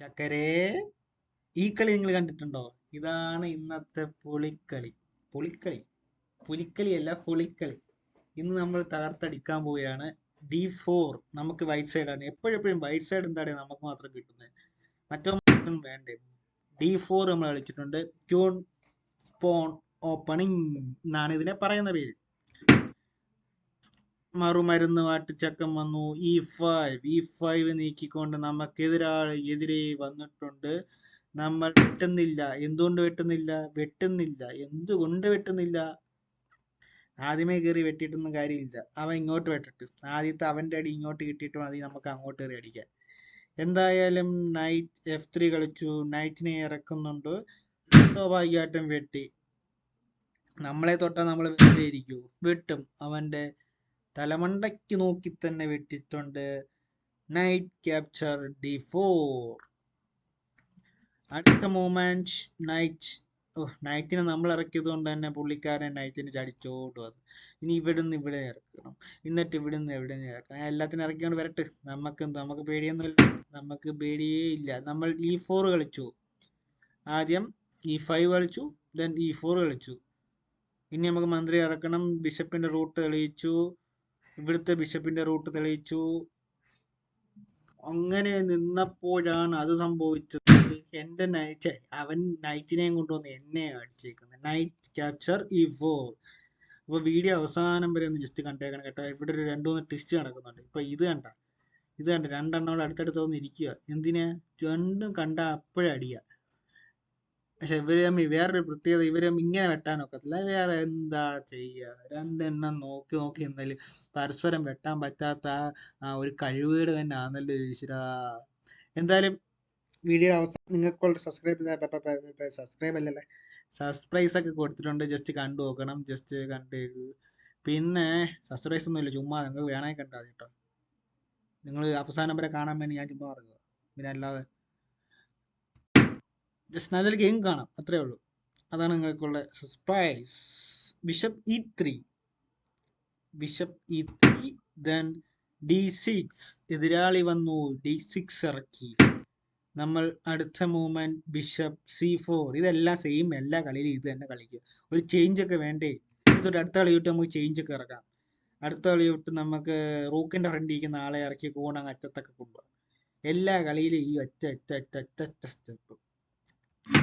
ചക്കരേ, ഈ കളി നിങ്ങൾ കണ്ടിട്ടുണ്ടോ? ഇതാണ് ഇന്നത്തെ പൊളിക്കളി. പൊളിക്കളി പുലിക്കളിയല്ല, പൊളിക്കളി. ഇന്ന് നമ്മൾ തകർത്തടിക്കാൻ പോവുകയാണ്. D4 നമുക്ക് വൈറ്റ് സൈഡ് ആണ്. എപ്പോഴെപ്പോഴും വൈറ്റ് സൈഡ് എന്താണ് നമുക്ക് മാത്രം കിട്ടുന്നത്, മറ്റൊന്നും വേണ്ടേ. D4 നമ്മൾ കളിച്ചിട്ടുണ്ട്. ക്യൂൺ സ്പോൺ ഓപ്പണിംഗ് എന്നാണ് ഇതിനെ പറയുന്ന പേര്. മറുമരുന്ന് വാട്ടിച്ചക്കം വന്നു. E5 നീക്കിക്കൊണ്ട് എതിരെ വന്നിട്ടുണ്ട്. നമ്മൾ വെട്ടുന്നില്ല. എന്തുകൊണ്ട് വെട്ടുന്നില്ല? ആദ്യമേ കയറി വെട്ടിയിട്ടൊന്നും കാര്യമില്ല. അവൻ ഇങ്ങോട്ട് വെട്ടിട്ട് ആദ്യത്തെ അവന്റെ അടി ഇങ്ങോട്ട് കിട്ടിയിട്ട് മതി നമുക്ക് അങ്ങോട്ട് കയറി അടിക്കാൻ. എന്തായാലും നൈറ്റ് F3 കളിച്ചു. നൈറ്റിനെ ഇറക്കുന്നുണ്ട്. സ്വാഭാവികമായിട്ടും വെട്ടി. നമ്മളെ തൊട്ടാൽ നമ്മൾ വെറുതെ ഇരിക്കൂ? വെട്ടും. അവന്റെ തലമണ്ടയ്ക്ക് നോക്കി തന്നെ വെട്ടിട്ടുണ്ട്. Night capture D4. അടുത്ത മൂവ്മെന്റ് നൈറ്റിനെ നമ്മൾ ഇറക്കിയത് കൊണ്ട് തന്നെ പുള്ളിക്കാരൻ നൈറ്റിന് ചടിച്ചോട്ട് വന്നു. ഇനി ഇവിടുന്ന് ഇവിടെ ഇറക്കണം, എന്നിട്ട് ഇവിടുന്ന് എവിടെ ഇറക്കണം. എല്ലാത്തിനും ഇറക്കിക്കൊണ്ട് വരട്ടെ. നമുക്ക് പേടിയൊന്നുമില്ല. നമുക്ക് പേടിയേ ഇല്ല. നമ്മൾ E4 കളിച്ചു. ആദ്യം E5 കളിച്ചു, ദെൻ E4 കളിച്ചു. ഇനി നമുക്ക് മന്ത്രി ഇറക്കണം. ബിഷപ്പിന്റെ റൂട്ട് തെളിയിച്ചു. ഇവിടുത്തെ ബിഷപ്പിന്റെ റൂട്ട് തെളിയിച്ചു. അങ്ങനെ നിന്നപ്പോഴാണ് അത് സംഭവിച്ചത്. എന്റെ അവൻ നൈറ്റിനെയും കൊണ്ടുവന്ന് എന്നെ അടിച്ചേക്കുന്നത്. Night capture E4. അപ്പൊ വീഡിയോ അവസാനം വരെ ഒന്ന് ജസ്റ്റ് കണ്ടേക്കണം കേട്ടോ. ഇവിടെ ഒരു 2-3 ട്വിസ്റ്റ് നടക്കുന്നുണ്ട്. ഇപ്പൊ ഇത് കണ്ട രണ്ടെണ്ണം അടുത്തടുത്ത് വന്ന് ഇരിക്കുക. എന്തിനാ? രണ്ടും കണ്ട അപ്പോഴടിയ. പക്ഷെ വേറൊരു പ്രത്യേകത, ഇങ്ങനെ വെട്ടാനൊക്കത്തില്ല. വേറെ എന്താ ചെയ്യുക? രണ്ടെണ്ണം നോക്കി എന്നാലും പരസ്പരം വെട്ടാൻ പറ്റാത്ത ആ ഒരു കഴിവുകേട് തന്നെ ആണല്ലോ ഈശ്വരാ. എന്തായാലും വീഡിയോ അവസാനം നിങ്ങൾക്കുള്ള സബ്സ്ക്രൈബ് ഒക്കെ കൊടുത്തിട്ടുണ്ട്. ജസ്റ്റ് കണ്ടു നോക്കണം. ജസ്റ്റ് കണ്ടേക്ക്. പിന്നെ സബ്സ്ക്രൈബ് ഒന്നുമില്ല, ചുമ്മാ നിങ്ങൾക്ക് വേണമെങ്കിൽ കണ്ടാൽ കേട്ടോ. നിങ്ങൾ അവസാനം വരെ കാണാൻ വേണ്ടി ഞാൻ ചുമ്മാ പറയുക. പിന്നെ അല്ലാതെ ജസ്റ്റ് നല്ലൊരു ഗെയിം കാണാം, അത്രേ ഉള്ളൂ. അതാണ് നിങ്ങൾക്കുള്ള surprise. Bishop E3, then D6. എതിരാളി വന്നു, D6 ഇറക്കി. നമ്മൾ അടുത്ത മൂവ്മെന്റ് ബിഷപ്പ് C4. ഇതെല്ലാം സെയിം, എല്ലാ കളിയിലും ഇത് തന്നെ കളിക്കുക. ഒരു ചേഞ്ച് ഒക്കെ വേണ്ടേ? ഇതൊരു അടുത്ത കളി വിട്ട് നമുക്ക് ചേഞ്ച് ഒക്കെ ഇറക്കാം. അടുത്ത കളി വിട്ട് നമുക്ക് റൂക്കിന്റെ ഫ്രണ്ട് ഇരിക്കുന്ന ആളെ ഇറക്കി കൂണങ്ങ് അറ്റത്തൊക്കെ കൊണ്ടുപോകാം. എല്ലാ കളിയിലും ഈ ഒറ്റ സ്റ്റെപ്പ്.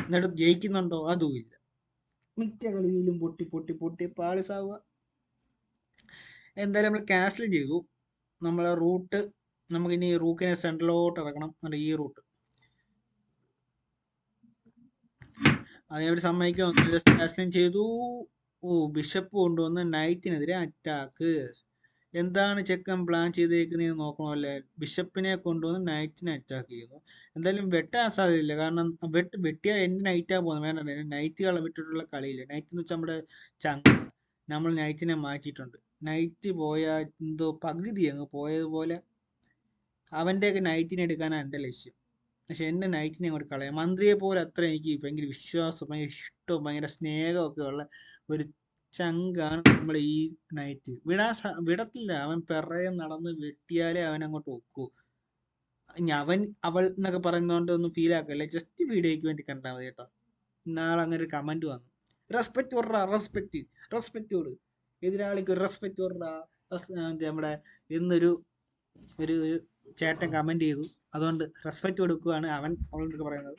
എന്നിട്ട് ജയിക്കുന്നുണ്ടോ? അതുമില്ല. മിക്ക കളിയിലും പൊട്ടി പാളിസാവുക. എന്തായാലും നമ്മൾ ക്യാൻസൽ ചെയ്തു. നമ്മളെ റൂട്ട് നമുക്കിനി റൂക്കിനെ സെൻട്രലോട്ട് ഇറക്കണം. എന്നിട്ട് ഈ റൂട്ട് അതിനവർ സമ്മതിക്കാൻ ക്യാൻസലും ചെയ്തു. ബിഷപ്പ് കൊണ്ടുവന്ന് നൈറ്റിനെതിരെ അറ്റാക്ക്. എന്താണ് ചെക്കൻ പ്ലാൻ ചെയ്തേക്കുന്നതെന്ന് നോക്കണമല്ലേ. ബിഷപ്പിനെ കൊണ്ടുവന്ന് നൈറ്റിനെ അറ്റാക്ക് ചെയ്യുന്നു. എന്തായാലും വെട്ടാൻ സാധ്യതയില്ല. കാരണം വെട്ടിയാൽ എൻ്റെ നൈറ്റാ പോകുന്നത്. വേണ്ട, നൈറ്റുകളെ വിട്ടിട്ടുള്ള കളിയില്ല. നൈറ്റ് എന്ന് വെച്ചാൽ നമ്മുടെ ചങ്ക. നമ്മൾ നൈറ്റിനെ മാറ്റിയിട്ടുണ്ട്. നൈറ്റ് പോയാൽ എന്തോ പകുതി അങ്ങ് പോയതുപോലെ. അവൻ്റെയൊക്കെ നൈറ്റിനെ എടുക്കാനാണ് എൻ്റെ ലക്ഷ്യം. പക്ഷെ എൻ്റെ നൈറ്റിനെ അങ്ങോട്ട് കളയാം. മന്ത്രിയെ പോലെ അത്ര എനിക്ക് ഭയങ്കര വിശ്വാസം, ഭയങ്കര ഇഷ്ടവും ഭയങ്കര സ്നേഹമൊക്കെ ഉള്ള ഒരു ചങ്കാണ് നമ്മൾ ഈ നൈറ്റ്. വിടത്തില്ല. അവൻ പിറകെ നടന്ന് വെട്ടിയാലേ അവൻ അങ്ങോട്ട് ഒക്കൂ. അവൾ എന്നൊക്കെ പറയുന്നതുകൊണ്ട് ഒന്നും ഫീൽ ആക്കല്ലേ. ജസ്റ്റ് വീഡിയോയ്ക്ക് വേണ്ടി കണ്ടാൽ മതി കേട്ടോ. നാളെ അങ്ങനെ ഒരു കമന്റ് വന്നു, റെസ്പെക്ട് കൊടുറാ, റെസ്പെക്ട് കൊടു, എതിരാളിക്ക് റെസ്പെക്ട് കൊടുറാ നമ്മുടെ എന്നൊരു ചേട്ടൻ കമന്റ് ചെയ്തു. അതുകൊണ്ട് റെസ്പെക്ട് കൊടുക്കുകയാണ് അവളെന്നൊക്കെ പറയുന്നത്.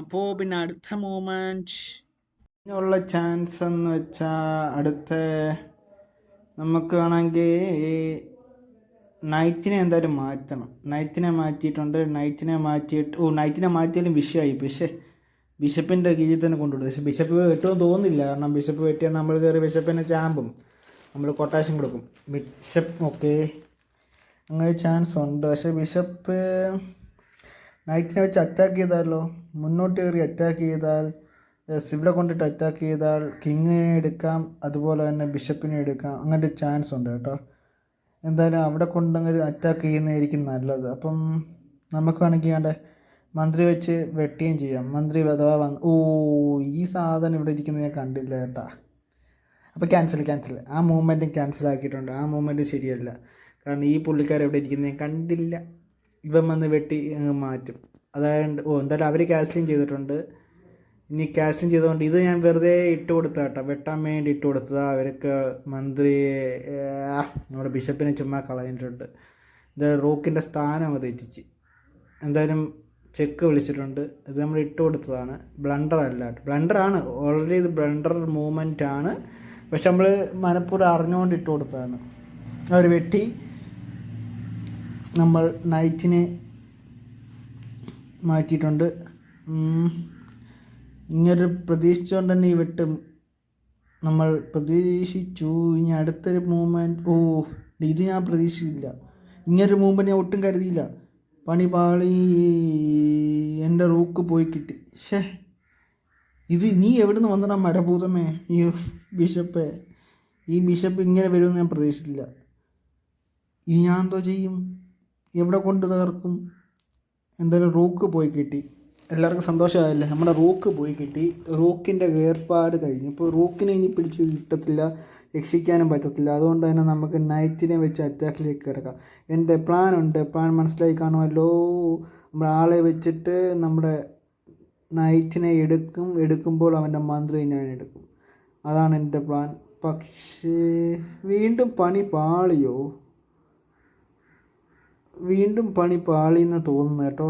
അപ്പോ പിന്നെ അടുത്ത മൂവ്മെന്റ് ഉള്ള ചാൻസ് എന്ന് വെച്ചാൽ അടുത്ത നമുക്ക് വേണമെങ്കിൽ നൈറ്റിനെ എന്തായാലും മാറ്റണം. നൈറ്റിനെ മാറ്റിയിട്ടുണ്ട്. നൈറ്റിനെ മാറ്റിയാലും വിഷയമായി. പക്ഷേ ബിഷപ്പിൻ്റെ കീഴിൽ തന്നെ കൊണ്ടുവിടും. പക്ഷെ ബിഷപ്പ് വെട്ടുമെന്ന് തോന്നുന്നില്ല. കാരണം ബിഷപ്പ് വെട്ടിയാൽ നമ്മൾ കയറി ബിഷപ്പിനെ ചാമ്പും, നമ്മൾ കൊട്ടേഷൻ കൊടുക്കും. ബിഷപ്പ് ഓക്കെ, അങ്ങനെ ചാൻസ് ഉണ്ട്. പക്ഷെ ബിഷപ്പ് നൈറ്റിനെ വെച്ച് അറ്റാക്ക് ചെയ്താലോ, മുന്നോട്ട് കയറി അറ്റാക്ക് ചെയ്താൽ, ഇവിടെ കൊണ്ടിട്ട് അറ്റാക്ക് ചെയ്താൽ കിങ്ങിനെ എടുക്കാം, അതുപോലെ തന്നെ ബിഷപ്പിനെ എടുക്കാം. അങ്ങനെ ചാൻസ് ഉണ്ട് കേട്ടോ. എന്തായാലും അവിടെ കൊണ്ടങ്ങനെ അറ്റാക്ക് ചെയ്യുന്നതായിരിക്കും നല്ലത്. അപ്പം നമുക്ക് വേണമെങ്കിൽ മന്ത്രി വെച്ച് വെട്ടുകയും ചെയ്യാം. മന്ത്രി അഥവാ ഈ സാധനം ഇവിടെ ഇരിക്കുന്നത് ഞാൻ കണ്ടില്ല കേട്ടാ. അപ്പോൾ ക്യാൻസൽ. ആ മൂവ്മെൻറ്റും ക്യാൻസൽ ആക്കിയിട്ടുണ്ട്. ആ മൂവ്മെൻറ്റ് ശരിയല്ല. കാരണം ഈ പുള്ളിക്കാർ എവിടെ ഇരിക്കുന്നത് ഞാൻ കണ്ടില്ല. ഇവൻ വന്ന് വെട്ടി മാറ്റും. അതായത് എന്തായാലും അവർ കാസ്റ്റിംഗ് ചെയ്തിട്ടുണ്ട്. ഇനി കാസ്റ്റിംഗ് ചെയ്തുകൊണ്ട് ഇത് ഞാൻ വെറുതെ ഇട്ട് കൊടുത്ത കേട്ടോ, വെട്ടാൻ വേണ്ടി ഇട്ട് കൊടുത്തതാണ്. അവർക്ക് മന്ത്രി നമ്മുടെ ബിഷപ്പിനെ ചുമ്മാ കളഞ്ഞിട്ടുണ്ട്. ഇത് റോക്കിൻ്റെ സ്ഥാനം അങ്ങ് തെറ്റിച്ച്. എന്തായാലും ചെക്ക് വിളിച്ചിട്ടുണ്ട്. ഇത് നമ്മൾ ഇട്ട് കൊടുത്തതാണ്, ബ്ലണ്ടർ അല്ല. ബ്ലണ്ടറാണ്, ഓൾറെഡി ഇത് ബ്ലണ്ടർ മൂവ്മെൻ്റ് ആണ്. പക്ഷെ നമ്മൾ മനഃപൂർവ്വം അറിഞ്ഞുകൊണ്ട് ഇട്ട് കൊടുത്തതാണ്. അവർ വെട്ടി നമ്മൾ നൈറ്റിനെ മാറ്റിയിട്ടുണ്ട്. ഇങ്ങനൊരു പ്രതീക്ഷിച്ചുകൊണ്ട് തന്നെ ഈ വെട്ടും നമ്മൾ പ്രതീക്ഷിച്ചു. ഇനി അടുത്തൊരു മൂവ്മെൻറ്റ്, ഇത് ഞാൻ പ്രതീക്ഷിച്ചില്ല. ഇങ്ങനൊരു മൂവ്മെൻറ്റ് ഞാൻ ഒട്ടും കരുതിയില്ല. പണി പാളി, എൻ്റെ റൂക്ക് പോയി കിട്ടി. ഇത് നീ എവിടെ നിന്ന് വന്നടാ മരഭൂതമേ, ഈ ബിഷപ്പേ. ഈ ബിഷപ്പ് ഇങ്ങനെ വരുമെന്ന് ഞാൻ പ്രതീക്ഷിച്ചില്ല. ഇനി ഞാൻ എന്തോ ചെയ്യും, എവിടെ കൊണ്ട് തകർക്കും? എന്തായാലും റൂക്ക് പോയി കിട്ടി. എല്ലാവർക്കും സന്തോഷമായില്ലേ? നമ്മുടെ റൂക്ക് പോയി കിട്ടി. റൂക്കിൻ്റെ ഏർപ്പാട് കഴിഞ്ഞു. ഇപ്പോൾ റൂക്കിനെ ഇനി പിടിച്ച് കിട്ടത്തില്ല, രക്ഷിക്കാനും പറ്റത്തില്ല. അതുകൊണ്ട് തന്നെ നമുക്ക് നൈറ്റിനെ വെച്ച് അറ്റാക്കിലേക്ക് കിടക്കാം. എൻ്റെ പ്ലാനുണ്ട്, പ്ലാൻ മനസ്സിലായി കാണുമല്ലോ. നമ്മുടെ ആളെ വെച്ചിട്ട് നമ്മുടെ നൈറ്റിനെ എടുക്കുമ്പോൾ അവൻ്റെ മന്ത്രി ഞാൻ എടുക്കും. അതാണ് എൻ്റെ പ്ലാൻ. പക്ഷേ വീണ്ടും പണി പാളിയോ? വീണ്ടും പണി പാളിയെന്ന് തോന്നുന്നു കേട്ടോ.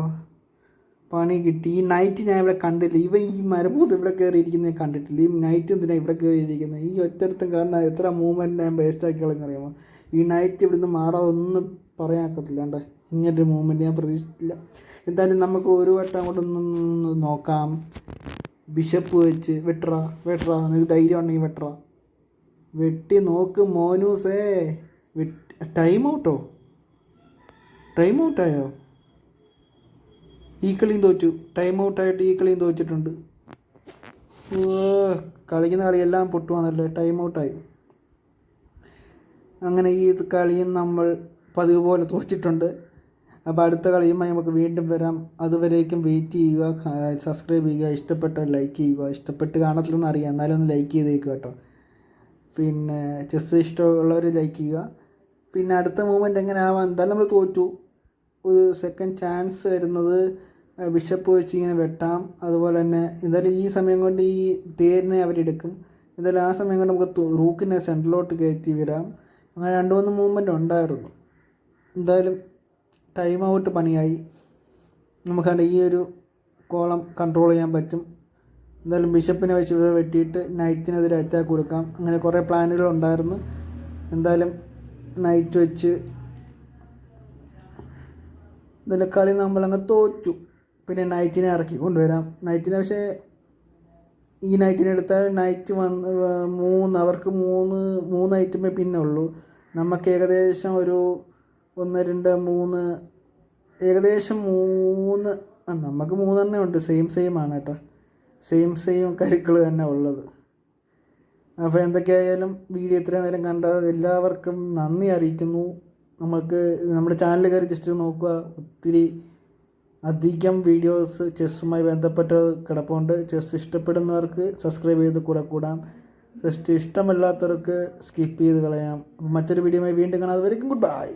പണി കിട്ടി. ഈ നൈറ്റ് ഞാൻ ഇവിടെ കണ്ടില്ല. ഈ മരഭൂതം ഇവിടെ കയറിയിരിക്കുന്നത് കണ്ടിട്ടില്ല. ഈ നൈറ്റ് എന്തിനാണ് ഇവിടെ കയറിയിരിക്കുന്നത്? ഈ ഒറ്റടുത്തും കാരണം എത്ര മൂവ്മെൻറ്റ് ഞാൻ വേസ്റ്റാക്കി കളഞ്ഞറിയാമോ? ഈ നൈറ്റ് ഇവിടുന്ന് മാറാതെ ഒന്നും പറയാക്കത്തില്ല. കണ്ടേ, ഇങ്ങനൊരു മൂവ്മെൻറ്റ് ഞാൻ പ്രതീക്ഷിച്ചില്ല. എന്തായാലും നമുക്ക് ഒരു വട്ടം അങ്ങോട്ടൊന്ന് നോക്കാം. ബിഷപ്പ് വെച്ച് വെട്ടറാ, നിങ്ങൾക്ക് ധൈര്യം ഉണ്ടെങ്കിൽ വെട്ടറാ, വെട്ടി നോക്ക് മോനൂസേ. ടൈം ഔട്ടായോ? ഈ കളിയും തോറ്റു. ടൈം ഔട്ടായിട്ട് ഈ കളിയും തോറ്റിട്ടുണ്ട്. കളിക്കുന്ന കളിയെല്ലാം പൊട്ടുവാന്നല്ലേ, ടൈം ഔട്ടായി. അങ്ങനെ ഈ കളിയും നമ്മൾ പതിവ് പോലെ തോറ്റിട്ടുണ്ട്. അപ്പോൾ അടുത്ത കളിയുമായി നമുക്ക് വീണ്ടും വരാം. അതുവരേക്കും വെയിറ്റ് ചെയ്യുക, സബ്സ്ക്രൈബ് ചെയ്യുക, ഇഷ്ടപ്പെട്ടാൽ ലൈക്ക് ചെയ്യുക. ഇഷ്ടപ്പെട്ട് കാണത്തില്ലെന്ന് അറിയാം, എന്നാലും ഒന്ന് ലൈക്ക് ചെയ്തേക്കുക കേട്ടോ. പിന്നെ ചെസ്സ് ഇഷ്ടമുള്ളവർ ലൈക്ക് ചെയ്യുക. പിന്നെ അടുത്ത മൂവ്മെൻറ്റ് എങ്ങനെ ആവാം? എന്തായാലും നമ്മൾ തോറ്റു. ഒരു സെക്കൻഡ് ചാൻസ് വരുന്നത് ബിഷപ്പ് വെച്ച് ഇങ്ങനെ വെട്ടാം. അതുപോലെ തന്നെ എന്തായാലും ഈ സമയം കൊണ്ട് ഈ തേരിനെ അവരെടുക്കും. എന്തായാലും ആ സമയം കൊണ്ട് നമുക്ക് റൂക്കിനെ സെൻറ്ററിലോട്ട് കയറ്റി വരാം. അങ്ങനെ 2-3 മൂവ്മെൻറ്റ് ഉണ്ടായിരുന്നു. എന്തായാലും ടൈം ഔട്ട് പണിയായി. നമുക്കതിൻ്റെ ഈ ഒരു കോളം കൺട്രോൾ ചെയ്യാൻ പറ്റും. എന്തായാലും ബിഷപ്പിനെ വെച്ച് വെട്ടിയിട്ട് നൈറ്റിനെതിരെ അറ്റാക്ക് കൊടുക്കാം. അങ്ങനെ കുറേ പ്ലാനുകൾ ഉണ്ടായിരുന്നു. എന്തായാലും നൈറ്റ് വെച്ച് എന്തായാലും കളി നമ്മളങ്ങ് തോറ്റു. പിന്നെ നൈറ്റിനെ ഇറക്കി കൊണ്ടുവരാം. നൈറ്റിനെ പക്ഷേ ഈ നൈറ്റിനെ എടുത്താൽ നൈറ്റ് വന്ന് അവർക്ക് മൂന്ന് ഐറ്റമേ പിന്നെ ഉള്ളൂ. നമുക്ക് ഏകദേശം ഒരു 1 2 3 ഏകദേശം 3 നമുക്ക് 3 ഉണ്ട്. സെയിം ആണ് കേട്ടോ. സെയിം കരുക്കൾ തന്നെ ഉള്ളത്. അപ്പോൾ എന്തൊക്കെയായാലും വീഡിയോ ഇത്രയും നേരം കണ്ട എല്ലാവർക്കും നന്ദി അറിയിക്കുന്നു. നമുക്ക് നമ്മുടെ ചാനൽ കയറി ജസ്റ്റ് നോക്കുക. ഒത്തിരി അധികം വീഡിയോസ് ചെസ്സുമായി ബന്ധപ്പെട്ട് കിടപ്പുണ്ട്. ചെസ്സ് ഇഷ്ടപ്പെടുന്നവർക്ക് സബ്സ്ക്രൈബ് ചെയ്ത് കൂടാം. ജസ്റ്റ് ഇഷ്ടമല്ലാത്തവർക്ക് സ്കിപ്പ് ചെയ്ത് കളയാം. മറ്റൊരു വീഡിയോയുമായി വീണ്ടും കാണാം. അതുവരെയും ഗുഡ് ബൈ.